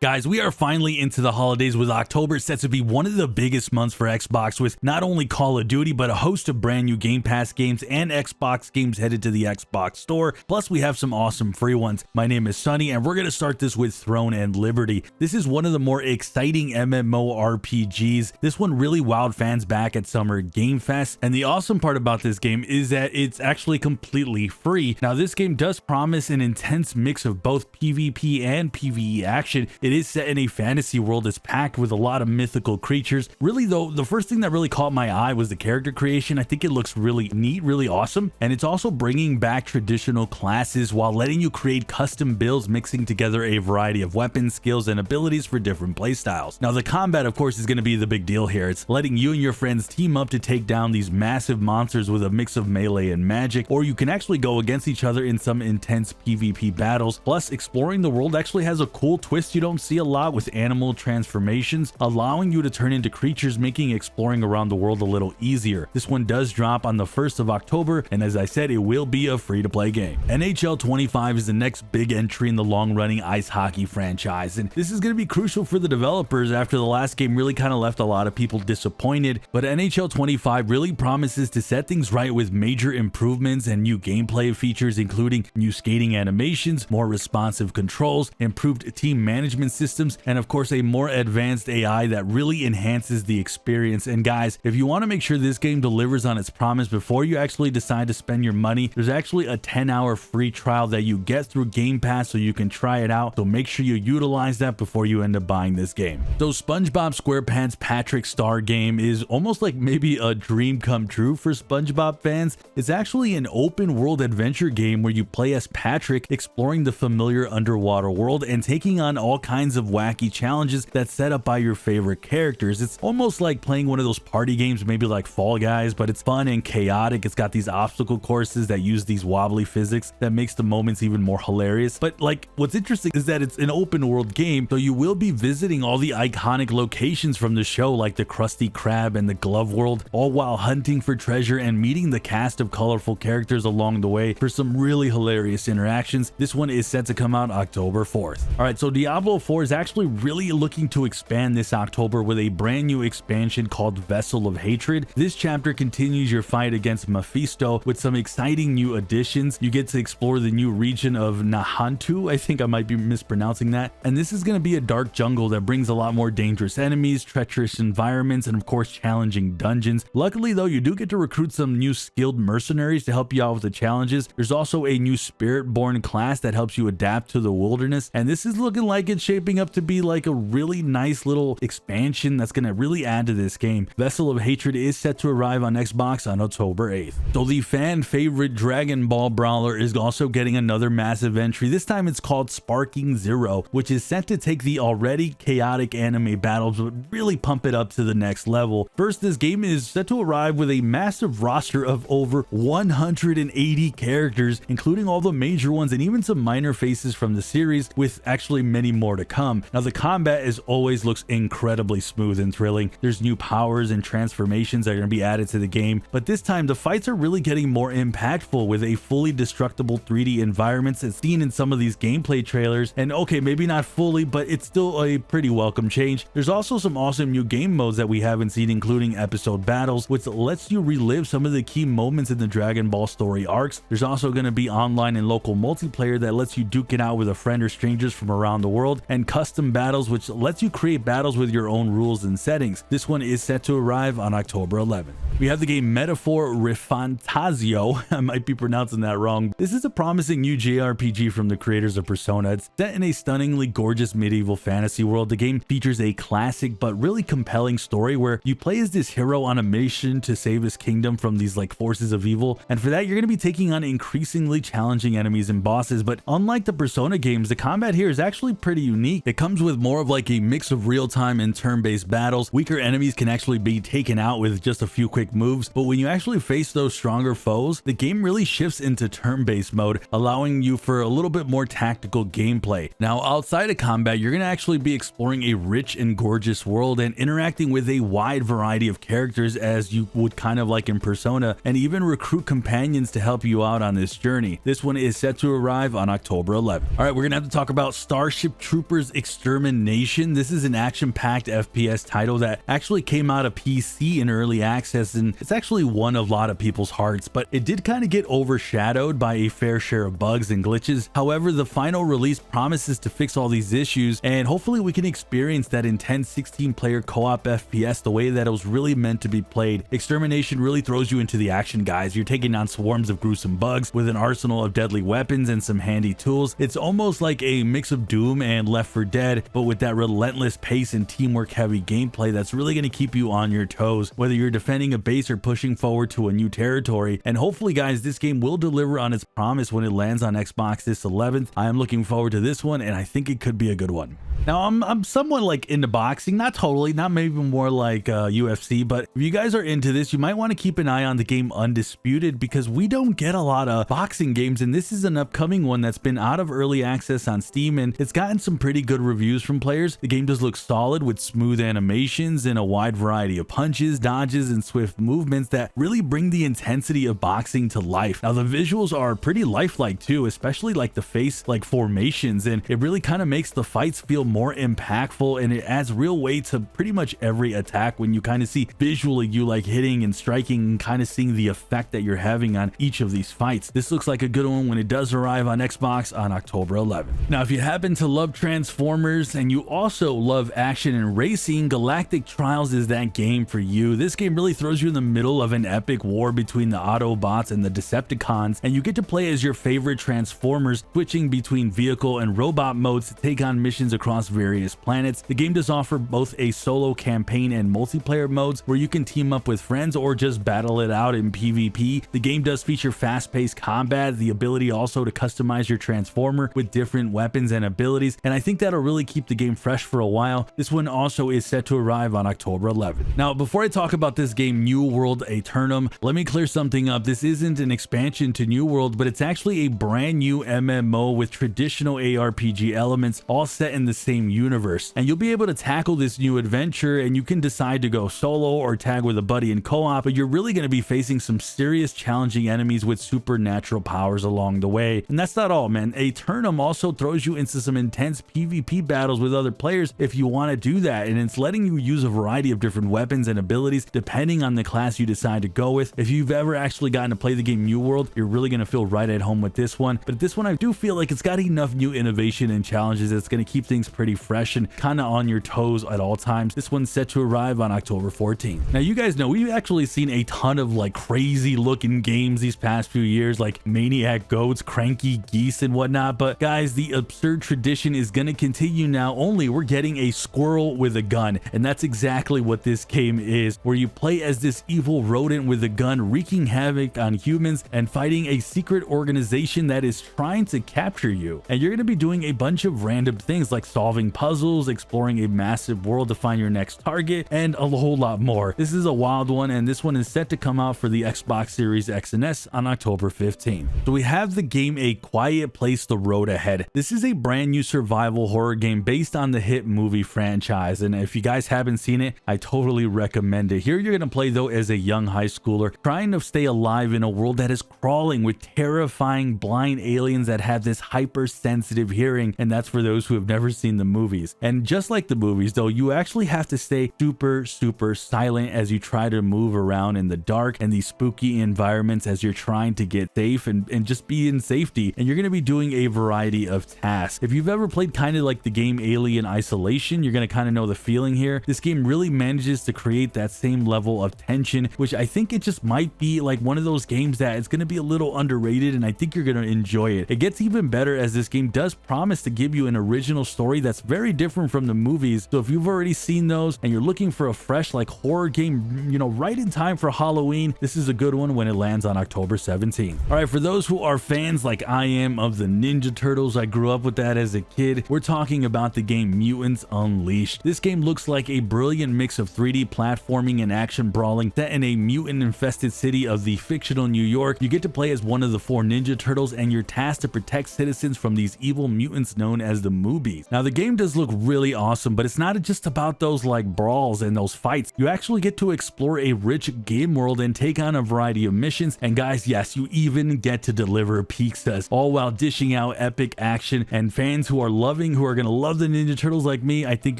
Guys, we are finally into the holidays, with October set to be one of the biggest months for Xbox, with not only Call of Duty but a host of brand new Game Pass games and Xbox games headed to the Xbox store. Plus we have some awesome free ones. My name is Sunny and we're going to start this with Throne and Liberty. This is one of the more exciting MMORPGs. This one really wowed fans back at Summer Game Fest, and the awesome part about this game is that it's actually completely free. Now this game does promise an intense mix of both PvP and PvE action. It is set in a fantasy world that's packed with a lot of mythical creatures. Really though, the first thing that really caught my eye was the character creation. I think it looks really neat, really awesome, and it's also bringing back traditional classes while letting you create custom builds, mixing together a variety of weapons, skills, and abilities for different playstyles. Now the combat, of course, is going to be the big deal here. It's letting you and your friends team up to take down these massive monsters with a mix of melee and magic, or you can actually go against each other in some intense PvP battles. Plus, exploring the world actually has a cool twist you don't see a lot, with animal transformations allowing you to turn into creatures, making exploring around the world a little easier. This one does drop on the 1st of October, and as I said, it will be a free-to-play game. NHL 25 is the next big entry in the long-running ice hockey franchise, and this is going to be crucial for the developers after the last game really kind of left a lot of people disappointed. But NHL 25 really promises to set things right with major improvements and new gameplay features, including new skating animations, more responsive controls, improved team management systems, and of course a more advanced AI that really enhances the experience. And guys, if you want to make sure this game delivers on its promise before you actually decide to spend your money, there's actually a 10-hour free trial that you get through Game Pass, so you can try it out. So make sure you utilize that before you end up buying this game. So SpongeBob SquarePants Patrick Star game is almost like maybe a dream come true for SpongeBob fans. It's actually an open world adventure game where you play as Patrick, exploring the familiar underwater world and taking on all kinds of wacky challenges that's set up by your favorite characters. It's almost like playing one of those party games, maybe like Fall Guys, but it's fun and chaotic. It's got these obstacle courses that use these wobbly physics that makes the moments even more hilarious. But like, what's interesting is that it's an open world game, so you will be visiting all the iconic locations from the show, like the Krusty Krab and the Glove World, all while hunting for treasure and meeting the cast of colorful characters along the way for some really hilarious interactions. This one is set to come out October 4th. All right, so Diablo 4 is actually really looking to expand this October with a brand new expansion called Vessel of Hatred. This chapter continues your fight against Mephisto with some exciting new additions. You get to explore the new region of Nahantu, I think I might be mispronouncing that, and this is going to be a dark jungle that brings a lot more dangerous enemies, treacherous environments, and of course challenging dungeons. Luckily though, you do get to recruit some new skilled mercenaries to help you out with the challenges. There's also a new Spirit-born class that helps you adapt to the wilderness, and this is looking like it's shaping up to be like a really nice little expansion that's going to really add to this game. Vessel of Hatred is set to arrive on Xbox on October 8th. So the fan favorite Dragon Ball brawler is also getting another massive entry. This time it's called Sparking Zero, which is set to take the already chaotic anime battles but really pump it up to the next level. First, this game is set to arrive with a massive roster of over 180 characters, including all the major ones and even some minor faces from the series, with actually many more to come. Now the combat as always looks incredibly smooth and thrilling. There's new powers and transformations that are going to be added to the game, but this time the fights are really getting more impactful with a fully destructible 3D environments as seen in some of these gameplay trailers. And okay, maybe not fully, but it's still a pretty welcome change. There's also some awesome new game modes that we haven't seen, including episode battles, which lets you relive some of the key moments in the Dragon Ball story arcs. There's also going to be online and local multiplayer that lets you duke it out with a friend or strangers from around the world, and custom battles, which lets you create battles with your own rules and settings. This one is set to arrive on October 11th. We have the game Metaphor ReFantazio. I might be pronouncing that wrong. This is a promising new JRPG from the creators of Persona. It's set in a stunningly gorgeous medieval fantasy world. The game features a classic but really compelling story where you play as this hero on a mission to save his kingdom from these like forces of evil, and for that you're going to be taking on increasingly challenging enemies and bosses. But unlike the Persona games, the combat here is actually pretty unique. It comes with more of like a mix of real-time and turn-based battles. Weaker enemies can actually be taken out with just a few quick moves, but when you actually face those stronger foes, the game really shifts into turn-based mode, allowing you for a little bit more tactical gameplay. Now outside of combat, you're going to actually be exploring a rich and gorgeous world and interacting with a wide variety of characters as you would kind of like in Persona, and even recruit companions to help you out on this journey. This one is set to arrive on October 11th. All right, we're gonna have to talk about Starship Troopers developers Extermination. This is an action-packed FPS title that actually came out of PC in early access, and it's actually won a lot of people's hearts, but it did kind of get overshadowed by a fair share of bugs and glitches. However, the final release promises to fix all these issues, and hopefully we can experience that intense 16-player co-op FPS the way that it was really meant to be played. Extermination really throws you into the action, guys. You're taking on swarms of gruesome bugs with an arsenal of deadly weapons and some handy tools. It's almost like a mix of Doom and Left 4 Dead, but with that relentless pace and teamwork heavy gameplay that's really going to keep you on your toes, whether you're defending a base or pushing forward to a new territory. And hopefully, guys, this game will deliver on its promise when it lands on Xbox this 11th. I am looking forward to this one, and I think it could be a good one. Now, I'm somewhat like into boxing, not totally, not maybe more like UFC, but if you guys are into this, you might want to keep an eye on the game Undisputed, because we don't get a lot of boxing games, and this is an upcoming one that's been out of early access on Steam, and it's gotten some pretty good reviews from players. The game does look solid with smooth animations and a wide variety of punches, dodges, and swift movements that really bring the intensity of boxing to life. Now, the visuals are pretty lifelike too, especially like the face like formations, and it really kind of makes the fights feel more impactful, and it adds real weight to pretty much every attack when you kind of see visually you like hitting and striking and kind of seeing the effect that you're having on each of these fights. This looks like a good one when it does arrive on Xbox on October 11th. Now, if you happen to love Transformers and you also love action and racing, Galactic Trials is that game for you. This game really throws you in the middle of an epic war between the Autobots and the Decepticons, and you get to play as your favorite Transformers, switching between vehicle and robot modes to take on missions across various planets. The game does offer both a solo campaign and multiplayer modes where you can team up with friends or just battle it out in PvP. The game does feature fast-paced combat, the ability also to customize your Transformer with different weapons and abilities, and I think that'll really keep the game fresh for a while. This one also is set to arrive on October 11th. Now, before I talk about this game, New World Aeternum, let me clear something up. This isn't an expansion to New World, but it's actually a brand new MMO with traditional ARPG elements all set in the same universe, and you'll be able to tackle this new adventure, and you can decide to go solo or tag with a buddy in co-op, but you're really going to be facing some serious challenging enemies with supernatural powers along the way. And that's not all, man. Aeternum also throws you into some intense PvP battles with other players if you want to do that, and it's letting you use a variety of different weapons and abilities depending on the class you decide to go with. If you've ever actually gotten to play the game New World, you're really going to feel right at home with this one, but this one I do feel like it's got enough new innovation and challenges that's going to keep things pretty fresh and kind of on your toes at all times. This one's set to arrive on October 14th. Now, you guys know we've actually seen a ton of like crazy looking games these past few years, like Maniac Goats, Cranky Geese, and whatnot, but guys, the absurd tradition is going to continue now, only we're getting a Squirrel with a Gun, and that's exactly what this game is, where you play as this evil rodent with a gun wreaking havoc on humans and fighting a secret organization that is trying to capture you. And you're going to be doing a bunch of random things like solving puzzles, exploring a massive world to find your next target, and a whole lot more. This is a wild one, and this one is set to come out for the Xbox Series X and S on October 15th. So we have the game A Quiet Place: The Road Ahead. This is a brand new survival horror game based on the hit movie franchise, and if you guys haven't seen it, I totally recommend it. Here you're going to play though as a young high schooler trying to stay alive in a world that is crawling with terrifying blind aliens that have this hypersensitive hearing, and that's for those who have never seen the movies. And just like the movies though, you actually have to stay super silent as you try to move around in the dark and these spooky environments as you're trying to get safe and just be in safety. And you're going to be doing a variety of tasks. If you've ever played kind of like the game Alien Isolation, you're going to kind of know the feeling here. This game really manages to create that same level of tension, which I think it just might be like one of those games that it's going to be a little underrated, and I think you're going to enjoy it. It gets even better as this game does promise to give you an original story that's very different from the movies. So if you've already seen those and you're looking for a fresh like horror game, you know, right in time for Halloween, this is a good one when it lands on October 17th. All right, for those who are fans like I am of the Ninja Turtles, I grew up with that as a kid, we're talking about the game Mutants Unleashed. This game looks like a brilliant mix of 3D platforming and action brawling set in a mutant infested city of the fictional New York. You get to play as one of the 4 Ninja Turtles, and you're tasked to protect citizens from these evil mutants known as the Moobies. Now, the game does look really awesome, but it's not just about those like brawls and those fights. You actually get to explore a rich game world and take on a variety of missions, and guys, yes, you even get to deliver pizzas, all while dishing out epic action. And fans who are loving who are going to love the Ninja Turtles like me, I think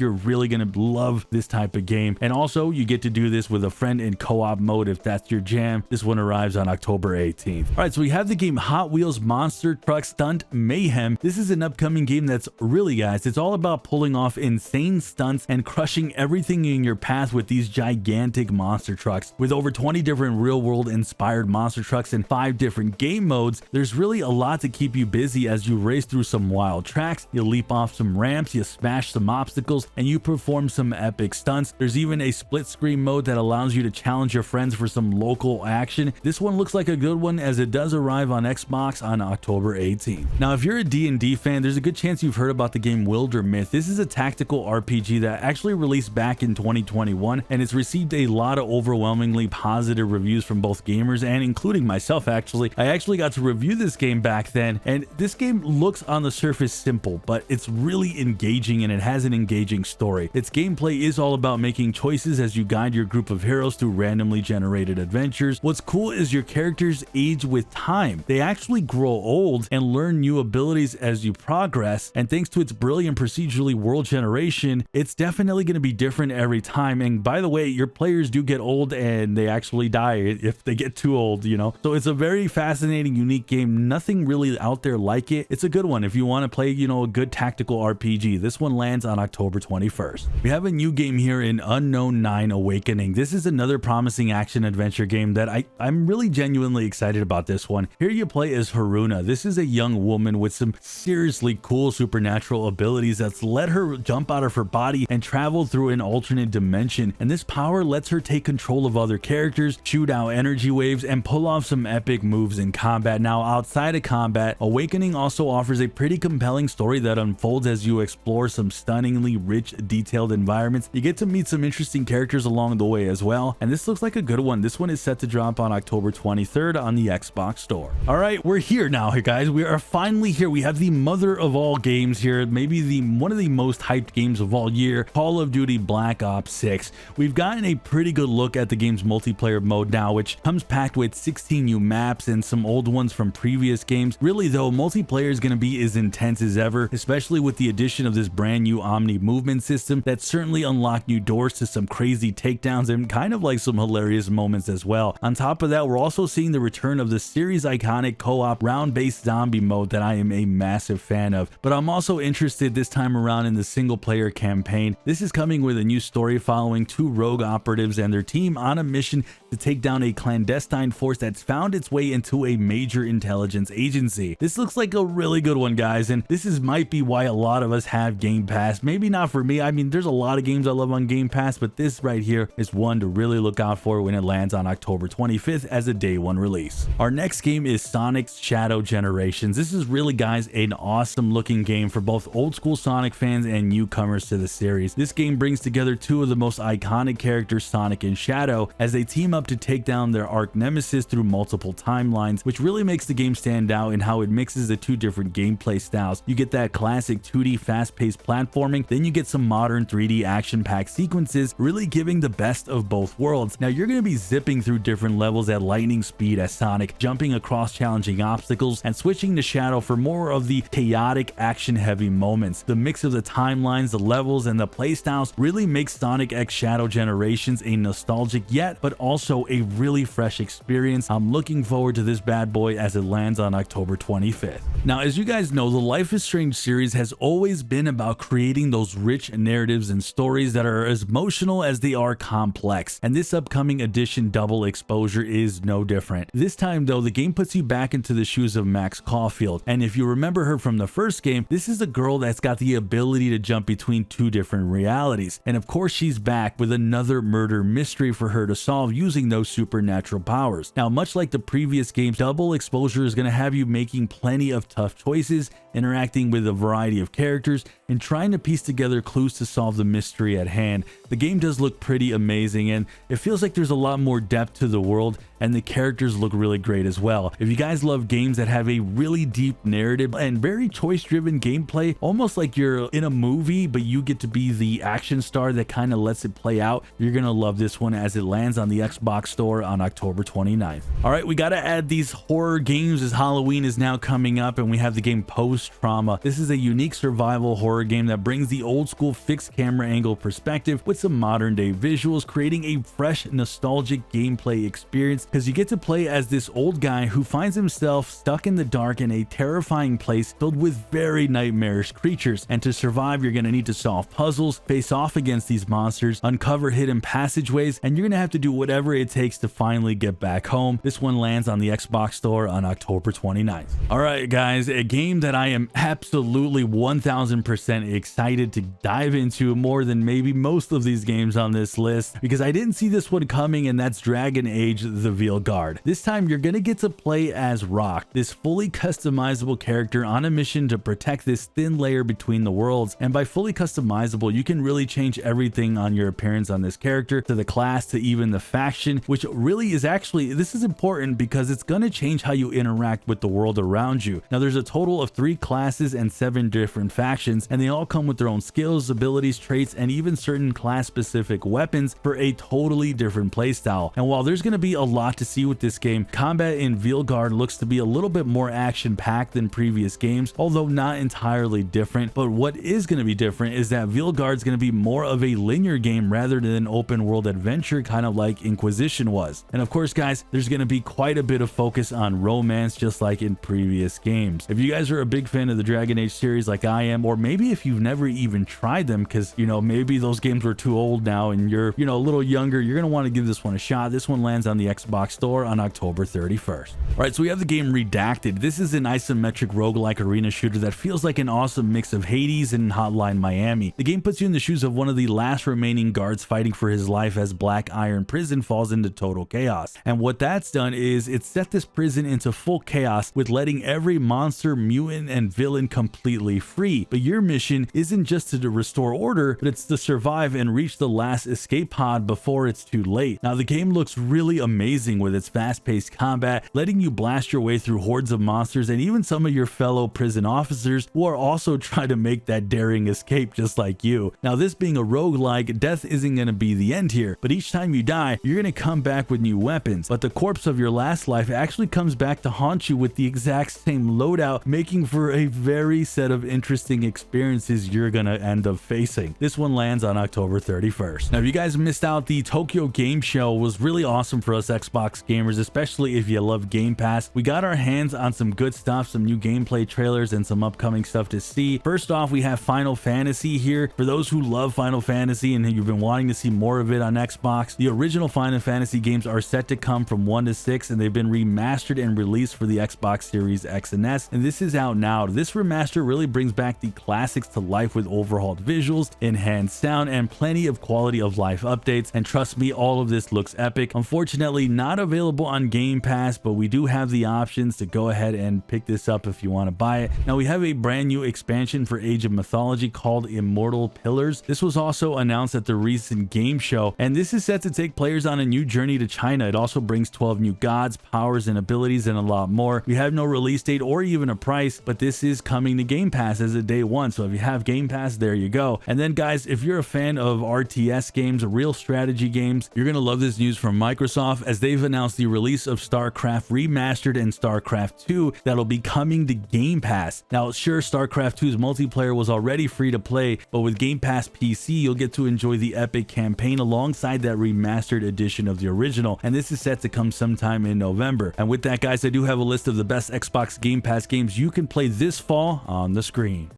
you're really going to love this type of game. And also, you get to do this with a friend in co-op mode if that's your jam. This one arrives on October 18th. All right, so we have the game Hot Wheels Monster Truck Stunt Mayhem. This is an upcoming game that's really, guys, it's all about pulling off insane stunts and crushing everything in your path with these gigantic monster trucks. With over 20 different real-world inspired monster trucks and 5 different game modes, there's really a lot to keep you busy as you race through some wild tracks, you leap off some ramps, you smash some obstacles, and you perform some epic stunts. There's even a split screen mode that allows you to challenge your friends for some local action. This one looks like a good one as it does arrive on Xbox on October 18th. Now, if you're a D&D fan, there's a good chance you've heard about the game Wildermyth. This is a tactical RPG that actually released back in 2021, and it's received a lot of overwhelmingly positive reviews from both gamers and including myself. Actually, I actually got to review this game back then, and this game looks on the surface simple, but it's really engaging and it has an engaging story. Its gameplay is all about making choices as you guide your group of heroes through randomly generated adventures. What's cool is your characters age with time. They actually grow old and learn new abilities as you progress, and thanks to its brilliant procedurally world generation, it's definitely going to be different every time. And by the way, your players do get old and they actually die if they get too old, you know. So it's a very fascinating, unique game. Nothing really out there like it. It's a good one if you want to play, you know, a good tactical RPG. This one lands on October 21st. We have a new game here in Unknown 9 Awakening. This is another promising action adventure game that I'm really genuinely excited about this one. Here you play as Haruna. This is a young woman with some seriously cool supernatural abilities that's let her jump out of her body and travel through an alternate dimension. And this power lets her take control of other characters, shoot out energy waves, and pull off some epic moves in combat. Now, outside of combat, Awakening also offers a pretty compelling story that unfolds as you explore some stunningly rich, detailed environments. You get to meet some interesting characters along the way as well, and this looks like a good one. This one is set to drop on October 23rd on the Xbox Store. All right, we're here now, guys. We are finally here. We have the mother of all games here, maybe one of the most hyped games of all year, Call of Duty Black Ops 6. We've gotten a pretty good look at the game's multiplayer mode now, which comes packed with 16 new maps and some old ones from previous games. Really though, multiplayer is going to be as intense as ever, especially with the addition of this brand new Omni movement system that certainly unlocked new doors to some crazy takedowns and kind of like some hilarious moments as well. On top of that, we're also seeing the return of the series iconic co-op round-based zombie mode that I am a massive fan of. But I'm also interested this time around in the single player campaign. This is coming with a new story following 2 rogue operatives and their team on a mission to take down a clandestine force that's found its way into a major intelligence agency. This looks like a really good one, guys, and this might be why a lot of us have Game Pass. Maybe not for me. I mean, there's a lot of games I love on Game Pass, but this right here is one to really look out for when it lands on October 25th as a day 1 release. Our next game is Sonic's Shadow Generations. This is really, guys, an awesome looking game for both old school Sonic fans and newcomers to the series. This game brings together 2 of the most iconic characters, Sonic and Shadow, as they team up to take down their arch nemesis through multiple timelines, which really makes the game stand out in how it mixes the 2 different gameplay styles. You get that classic 2D fast-paced platforming, then you get some modern 3D action-packed sequences, really giving the best of both worlds. Now, you're going to be zipping through different levels at lightning speed as Sonic, jumping across challenging obstacles, and switching to Shadow for more of the chaotic, action-heavy moments. The mix of the timelines, the levels, and the playstyles really makes Sonic X Shadow Generations a nostalgic yet, but also a really fresh experience. I'm looking forward to this bad boy as it lands on October 25th. Now, as you guys know, the Life is Strange series has always been about creating those rich narratives and stories that are as emotional as they are complex, and this upcoming edition Double Exposure is no different. This time though, the game puts you back into the shoes of Max Caulfield, and if you remember her from the first game, this is a girl that's got the ability to jump between 2 different realities, and of course she's back with another murder mystery for her to solve using those supernatural powers. Now, much like the previous games, Double Exposure is going to have you making plenty of tough choices, interacting with a variety of characters, and trying to piece together clues to solve the mystery at hand. The game does look pretty amazing, and it feels like there's a lot more depth to the world, and the characters look really great as well. If you guys love games that have a really deep narrative and very choice-driven gameplay, almost like you're in a movie, but you get to be the action star that kind of lets it play out, you're gonna love this one as it lands on the Xbox Store on October 29th. All right, we gotta add these horror games as Halloween is now coming up, and we have the game Post post-trauma. This is a unique survival horror game that brings the old school fixed camera angle perspective with some modern day visuals, creating a fresh, nostalgic gameplay experience because you get to play as this old guy who finds himself stuck in the dark in a terrifying place filled with very nightmarish creatures. And to survive, you're going to need to solve puzzles, face off against these monsters, uncover hidden passageways, and you're going to have to do whatever it takes to finally get back home. This one lands on the Xbox Store on October 29th. Alright guys, a game that I am absolutely 1000% excited to dive into more than maybe most of these games on this list, because I didn't see this one coming, and that's Dragon Age the Veilguard. This time you're going to get to play as Rock, this fully customizable character on a mission to protect this thin layer between the worlds. And by fully customizable, you can really change everything on your appearance on this character, to the class, to even the faction, which really is actually, this is important because it's going to change how you interact with the world around you. Now there's a total of 3 classes and 7 different factions, and they all come with their own skills, abilities, traits, and even certain class specific weapons for a totally different playstyle. And while there's going to be a lot to see with this game, combat in Veilguard looks to be a little bit more action packed than previous games, although not entirely different. But what is going to be different is that Veilguard is going to be more of a linear game rather than an open world adventure, kind of like Inquisition was. And of course guys, there's going to be quite a bit of focus on romance, just like in previous games. If you guys are a big fan of the Dragon Age series like I am, or maybe if you've never even tried them because, you know, maybe those games were too old now and you're, you know, a little younger, you're going to want to give this one a shot. This one lands on the Xbox Store on October 31st. Alright, so we have the game Redacted. This is an isometric roguelike arena shooter that feels like an awesome mix of Hades and Hotline Miami. The game puts you in the shoes of one of the last remaining guards fighting for his life as Black Iron Prison falls into total chaos. And what that's done is it's set this prison into full chaos with letting every monster, mutant, and villain completely free. But your mission isn't just to restore order, but it's to survive and reach the last escape pod before it's too late. Now the game looks really amazing with its fast-paced combat, letting you blast your way through hordes of monsters and even some of your fellow prison officers who are also trying to make that daring escape just like you. Now this being a roguelike, death isn't going to be the end here, but each time you die, you're going to come back with new weapons, but the corpse of your last life actually comes back to haunt you with the exact same loadout, making for a very set of interesting experiences you're going to end up facing. This one lands on October 31st. Now if you guys missed out, the Tokyo Game Show was really awesome for us Xbox gamers, especially if you love Game Pass. We got our hands on some good stuff, some new gameplay trailers and some upcoming stuff to see. First off, we have Final Fantasy here. For those who love Final Fantasy and you've been wanting to see more of it on Xbox, the original Final Fantasy games are set to come from 1 to 6, and they've been remastered and released for the Xbox Series X and S, and this is out now. This remaster really brings back the classics to life with overhauled visuals, enhanced sound, and plenty of quality of life updates. And trust me, all of this looks epic. Unfortunately, not available on Game Pass, but we do have the options to go ahead and pick this up if you want to buy it. Now we have a brand new expansion for Age of Mythology called Immortal Pillars. This was also announced at the recent game show, and this is set to take players on a new journey to China. It also brings 12 new gods, powers, and abilities, and a lot more. We have no release date or even a price, but this is coming to Game Pass as a day one, so if you have Game Pass, there you go. And then guys, if you're a fan of RTS games, real strategy games, you're gonna love this news from Microsoft, as they've announced the release of Starcraft Remastered and Starcraft 2 that'll be coming to Game Pass. Now sure, Starcraft 2's multiplayer was already free to play, but with Game Pass PC, you'll get to enjoy the epic campaign alongside that remastered edition of the original, and this is set to come sometime in November. And with that guys, I do have a list of the best Xbox Game Pass games you can play this fall on the screen.